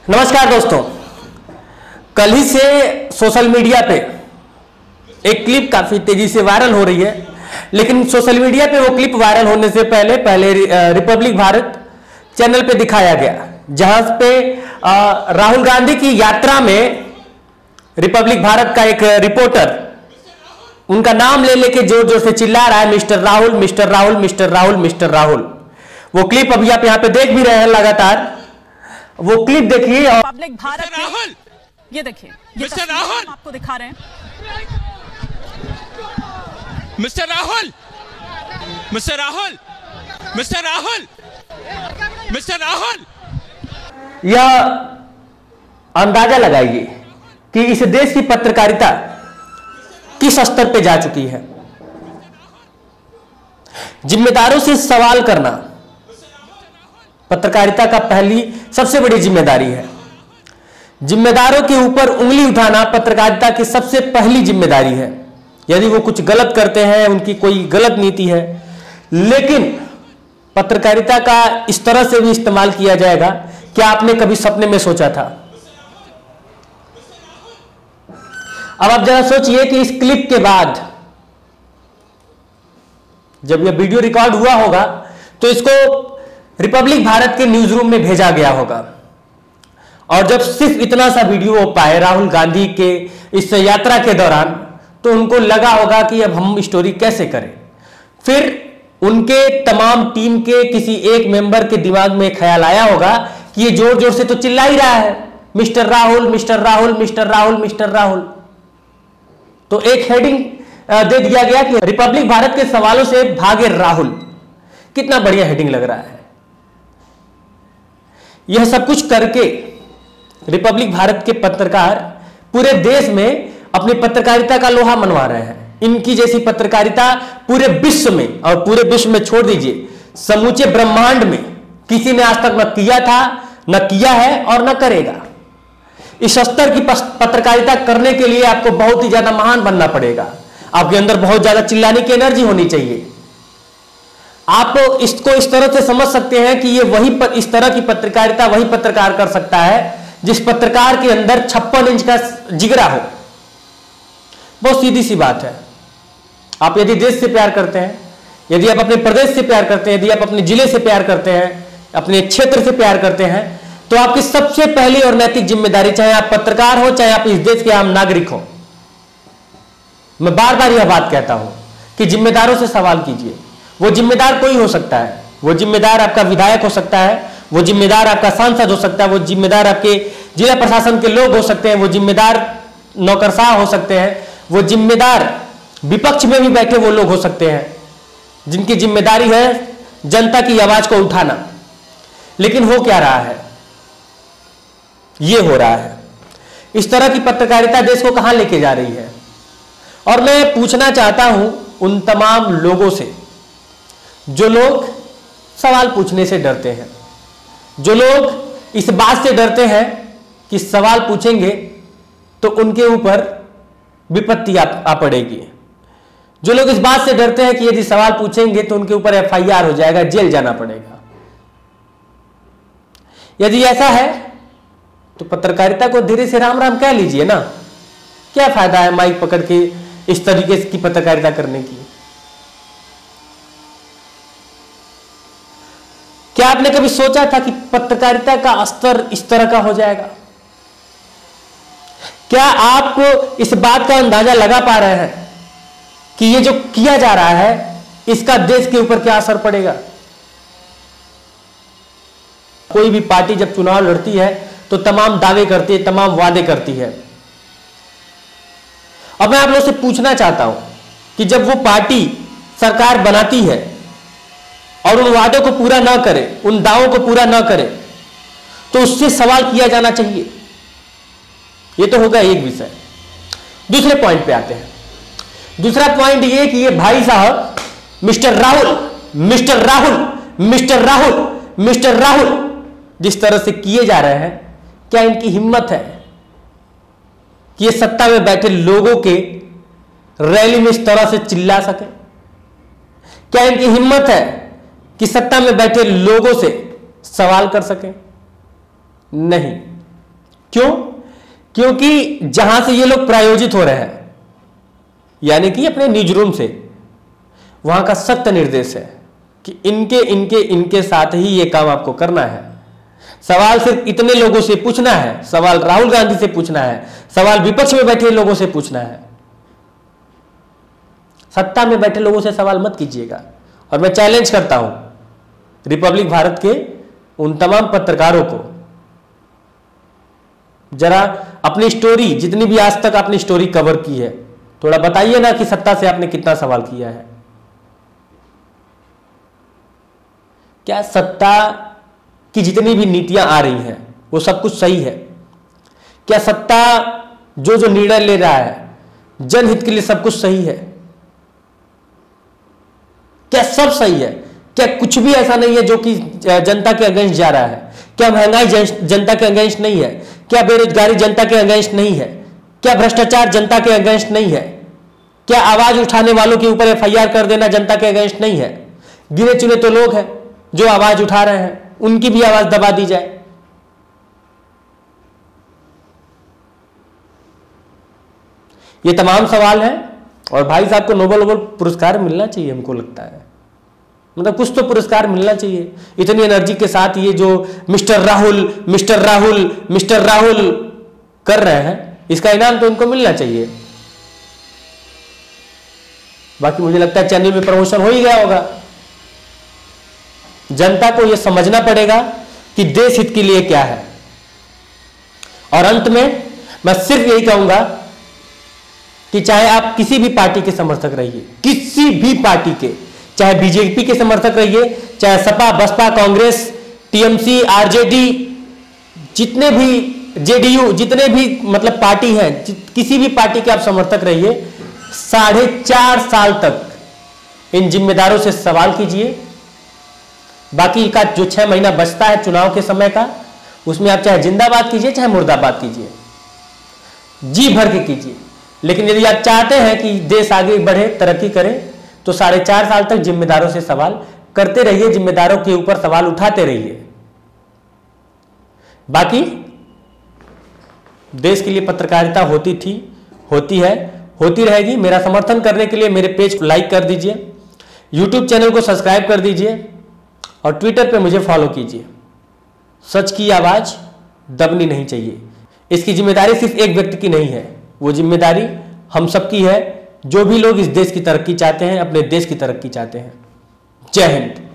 नमस्कार दोस्तों, कल ही से सोशल मीडिया पे एक क्लिप काफी तेजी से वायरल हो रही है। लेकिन सोशल मीडिया पे वो क्लिप वायरल होने से पहले रिपब्लिक भारत चैनल पे दिखाया गया, जहां पे राहुल गांधी की यात्रा में रिपब्लिक भारत का एक रिपोर्टर उनका नाम ले लेके जोर जोर से चिल्ला रहा है, mister Rahul, mister Rahul, mister Rahul, mister Rahul. वो क्लिप अभी आप यहाँ पे देख भी रहे हैं लगातार। वो क्लिप देखिए। और रिपब्लिक भारत राहुल, ये देखिए, मिस्टर राहुल आपको दिखा रहे हैं। Mister Rahul, mister Rahul, mister Rahul, mister Rahul. यह अंदाजा लगाइए कि इस देश की पत्रकारिता किस स्तर पे जा चुकी है। जिम्मेदारों से सवाल करना पत्रकारिता का पहली सबसे बड़ी जिम्मेदारी है। जिम्मेदारों के ऊपर उंगली उठाना पत्रकारिता की सबसे पहली जिम्मेदारी है। यदि वो कुछ गलत करते हैं, उनकी कोई गलत नीति है, लेकिन पत्रकारिता का इस तरह से भी इस्तेमाल किया जाएगा, क्या आपने कभी सपने में सोचा था? अब आप जरा सोचिए कि इस क्लिप के बाद जब यह वीडियो रिकॉर्ड हुआ होगा तो इसको रिपब्लिक भारत के न्यूज रूम में भेजा गया होगा, और जब सिर्फ इतना सा वीडियो वो पाए राहुल गांधी के इस यात्रा के दौरान, तो उनको लगा होगा कि अब हम स्टोरी कैसे करें। फिर उनके तमाम टीम के किसी एक मेंबर के दिमाग में ख्याल आया होगा कि ये जोर जोर से तो चिल्ला ही रहा है, mister Rahul, mister Rahul, mister Rahul, mister Rahul. तो एक हेडिंग दे दिया गया कि रिपब्लिक भारत के सवालों से भागे राहुल। कितना बढ़िया हेडिंग लग रहा है। यह सब कुछ करके रिपब्लिक भारत के पत्रकार पूरे देश में अपनी पत्रकारिता का लोहा मनवा रहे हैं। इनकी जैसी पत्रकारिता पूरे विश्व में, और पूरे विश्व में छोड़ दीजिए, समूचे ब्रह्मांड में किसी ने आज तक न किया था, न किया है और न करेगा। इस स्तर की पत्रकारिता करने के लिए आपको बहुत ही ज्यादा महान बनना पड़ेगा। आपके अंदर बहुत ज्यादा चिल्लाने की एनर्जी होनी चाहिए। आप इसको इस तरह से समझ सकते हैं कि ये इस तरह की पत्रकारिता वही पत्रकार कर सकता है जिस पत्रकार के अंदर 56 इंच का जिगरा हो। बहुत सीधी सी बात है। आप यदि देश से प्यार करते हैं, यदि आप अपने प्रदेश से प्यार करते हैं, यदि आप अपने जिले से प्यार करते हैं, अपने क्षेत्र से प्यार करते हैं, तो आपकी सबसे पहली और नैतिक जिम्मेदारी, चाहे आप पत्रकार हो, चाहे आप इस देश के आम नागरिक हो, मैं बार बार यह बात कहता हूं कि जिम्मेदारों से सवाल कीजिए। वो जिम्मेदार कोई हो सकता है। वो जिम्मेदार आपका विधायक हो सकता है, वो जिम्मेदार आपका सांसद हो सकता है, वो जिम्मेदार आपके जिला प्रशासन के लोग हो सकते हैं, वो जिम्मेदार नौकरशाह हो सकते हैं, वो जिम्मेदार विपक्ष में भी बैठे वो लोग हो सकते हैं जिनकी जिम्मेदारी है जनता की आवाज को उठाना। लेकिन हो क्या रहा है? ये हो रहा है। इस तरह की पत्रकारिता देश को कहां लेके जा रही है? और मैं पूछना चाहता हूं उन तमाम लोगों से जो लोग सवाल पूछने से डरते हैं, जो लोग इस बात से डरते हैं कि सवाल पूछेंगे तो उनके ऊपर विपत्ति आ पड़ेगी, जो लोग इस बात से डरते हैं कि यदि सवाल पूछेंगे तो उनके ऊपर FIR हो जाएगा, जेल जाना पड़ेगा। यदि ऐसा है तो पत्रकारिता को धीरे से राम राम कह लीजिए ना। क्या फायदा है माइक पकड़ के इस तरीके की पत्रकारिता करने की? क्या आपने कभी सोचा था कि पत्रकारिता का स्तर इस तरह का हो जाएगा? क्या आप इस बात का अंदाजा लगा पा रहे हैं कि ये जो किया जा रहा है इसका देश के ऊपर क्या असर पड़ेगा? कोई भी पार्टी जब चुनाव लड़ती है तो तमाम दावे करती है, तमाम वादे करती है। अब मैं आप लोगों से पूछना चाहता हूं कि जब वो पार्टी सरकार बनाती है और उन वादों को पूरा ना करे, उन दावों को पूरा ना करे, तो उससे सवाल किया जाना चाहिए। ये तो होगा एक विषय। दूसरे पॉइंट पे आते हैं। दूसरा पॉइंट ये कि ये भाई साहब mister Rahul, mister Rahul, mister Rahul, mister Rahul जिस तरह से किए जा रहे हैं, क्या इनकी हिम्मत है कि ये सत्ता में बैठे लोगों के रैली में इस तरह से चिल्ला सके? क्या इनकी हिम्मत है कि सत्ता में बैठे लोगों से सवाल कर सके? नहीं, क्यों? क्योंकि जहां से ये लोग प्रायोजित हो रहे हैं, यानी कि अपने न्यूज रूम से, वहां का सख्त निर्देश है कि इनके साथ ही ये काम आपको करना है। सवाल सिर्फ इतने लोगों से पूछना है, सवाल राहुल गांधी से पूछना है, सवाल विपक्ष में बैठे लोगों से पूछना है। सत्ता में बैठे लोगों से सवाल मत कीजिएगा। और मैं चैलेंज करता हूं रिपब्लिक भारत के उन तमाम पत्रकारों को, जरा अपनी स्टोरी, जितनी भी आज तक आपने स्टोरी कवर की है, थोड़ा बताइए ना कि सत्ता से आपने कितना सवाल किया है। क्या सत्ता की जितनी भी नीतियां आ रही हैं वो सब कुछ सही है? क्या सत्ता जो जो निर्णय ले रहा है जनहित के लिए सब कुछ सही है? क्या सब सही है? क्या कुछ भी ऐसा नहीं है जो कि जनता के अगेंस्ट जा रहा है? क्या महंगाई जनता के अगेंस्ट नहीं है? क्या बेरोजगारी जनता के अगेंस्ट नहीं है? क्या भ्रष्टाचार जनता के अगेंस्ट नहीं है? क्या आवाज उठाने वालों के ऊपर एफआईआर कर देना जनता के अगेंस्ट नहीं है? गिने चुने तो लोग हैं जो आवाज उठा रहे हैं, उनकी भी आवाज दबा दी जाए। ये तमाम सवाल हैं और भाई साहब को नोबेल पुरस्कार मिलना चाहिए, हमको लगता है। मतलब कुछ तो पुरस्कार मिलना चाहिए। इतनी एनर्जी के साथ ये जो mister Rahul mister Rahul mister Rahul कर रहे हैं, इसका इनाम तो इनको मिलना चाहिए। बाकी मुझे लगता है चैनल में प्रमोशन हो ही गया होगा। जनता को यह समझना पड़ेगा कि देश हित के लिए क्या है। और अंत में मैं सिर्फ यही कहूंगा कि चाहे आप किसी भी पार्टी के समर्थक रहिए, किसी भी पार्टी के, चाहे बीजेपी के समर्थक रहिए, चाहे सपा, बसपा, कांग्रेस, टीएमसी, आरजेडी, जितने भी जेडीयू, जितने भी मतलब पार्टी हैं, किसी भी पार्टी के आप समर्थक रहिए, 4.5 साल तक इन जिम्मेदारों से सवाल कीजिए। बाकी का जो 6 महीना बचता है चुनाव के समय का, उसमें आप चाहे जिंदाबाद कीजिए चाहे मुर्दाबाद कीजिए, जी भर के कीजिए। लेकिन यदि आप चाहते हैं कि देश आगे बढ़े, तरक्की करे, तो 4.5 साल तक जिम्मेदारों से सवाल करते रहिए, जिम्मेदारों के ऊपर सवाल उठाते रहिए। बाकी देश के लिए पत्रकारिता होती थी, होती है, होती रहेगी। मेरा समर्थन करने के लिए मेरे पेज को लाइक कर दीजिए, यूट्यूब चैनल को सब्सक्राइब कर दीजिए और ट्विटर पे मुझे फॉलो कीजिए। सच की आवाज दबनी नहीं चाहिए। इसकी जिम्मेदारी सिर्फ एक व्यक्ति की नहीं है, वो जिम्मेदारी हम सबकी है, जो भी लोग इस देश की तरक्की चाहते हैं, अपने देश की तरक्की चाहते हैं। जय हिंद।